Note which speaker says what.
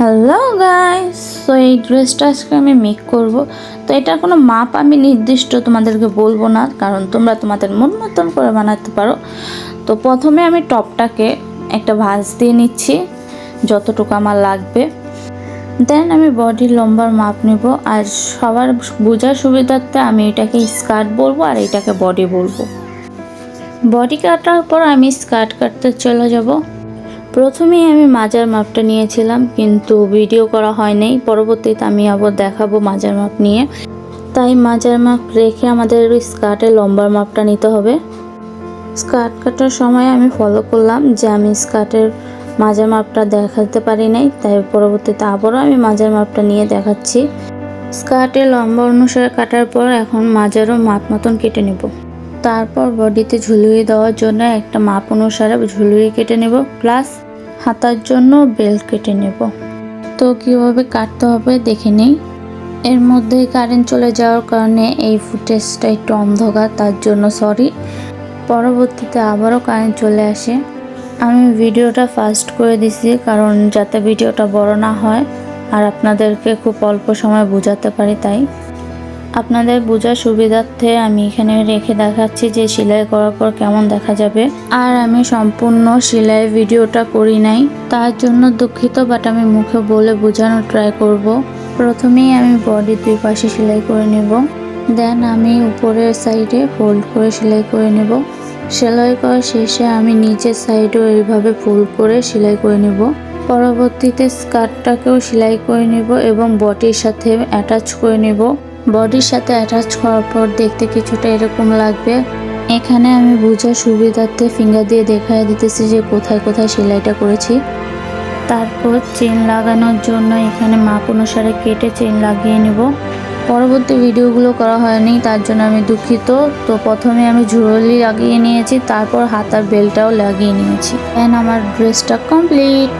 Speaker 1: Hello guys, তো এই ড্রেসটা আজকে আমি মেক করব। তো এটার কোনো মাপ আমি নির্দিষ্ট তোমাদেরকে বলবো না, কারণ তোমরা তোমাদের মন মতন করে বানাতে পারো। তো প্রথমে আমি টপটাকে একটা ভাঁজ দিয়ে নিচ্ছি যতটুকু আমার লাগবে। দেন আমি বডির লম্বার মাপ নেব, আর সবার বোঝার সুবিধার্থে আমি এটাকে স্কার্ট বলবো আর এটাকে বডি বলবো। বডি কাটার পর আমি স্কার্ট কাটতে চলে যাব। প্রথমেই আমি মাজার মাপটা নিয়েছিলাম, কিন্তু ভিডিও করা হয় নাই। পরবর্তীতে আমি আবার দেখাবো মাজার মাপ নিয়ে, তাই মাজার মাপ রেখে আমাদের স্কার্টের লম্বার মাপটা নিতে হবে। স্কার্ট কাটার সময় আমি ফলো করলাম যে আমি স্কার্টের মাজার মাপটা দেখাতে পারি নাই, তাই পরবর্তীতে আবারও আমি মাজার মাপটা নিয়ে দেখাচ্ছি। স্কার্টের লম্বা অনুসারে কাটার পর এখন মাজারও মাপ মতন কেটে নেব। তারপর বডিতে ঝুলিয়ে দেওয়ার জন্য একটা মাপ অনুসারে ঝুলিয়ে কেটে নেব, প্লাস হাতার জন্য বেল্ট কেটে নেব। তো কীভাবে কাটতে হবে দেখে নিই। এর মধ্যে কারেন্ট চলে যাওয়ার কারণে এই ফুটেজটা একটু অন্ধকার, তার জন্য সরি। পরবর্তীতে আবারও কারেন্ট চলে আসে। আমি ভিডিওটা ফাস্ট করে দিছি, কারণ যাতে ভিডিওটা বড় না হয় আর আপনাদেরকে খুব অল্প সময় বোঝাতে পারি, তাই আপনাদের বোঝার সুবিধার্থে আমি এখানে রেখে দেখাচ্ছি যে সেলাই করার পর কেমন দেখা যাবে। আর আমি সম্পূর্ণ সেলাই ভিডিওটা করি নাই, তার জন্য দুঃখিত, বাট আমি মুখে বলে বোঝানোর ট্রাই করব। প্রথমেই আমি বডির দুই পাশে সেলাই করে নেব, দেন আমি উপরের সাইডে ফোল্ড করে সেলাই করে নেব। সেলাই করা শেষে আমি নিচের সাইডেও এইভাবে ফোল্ড করে সেলাই করে নেব। পরবর্তীতে স্কার্টটাকেও সেলাই করে নেব এবং বডির সাথে অ্যাটাচ করে নেব। বডির সাথে অ্যাটাচ করার পর দেখতে কিছুটা এরকম লাগবে। এখানে আমি বোঝার সুবিধার্থে ফিঙ্গার দিয়ে দেখায় দিতেছি যে কোথায় কোথায় সেলাইটা করেছি। তারপর চেন লাগানোর জন্য এখানে মাপ অনুসারে কেটে চেন লাগিয়ে নেব। পরবর্তী ভিডিওগুলো করা হয়নি, তার জন্য আমি দুঃখিত। তো প্রথমে আমি ঝুলি লাগিয়ে নিয়েছি, তারপর হাতার বেল্টটাও লাগিয়ে নিয়েছি। দেন আমার ড্রেসটা কমপ্লিট।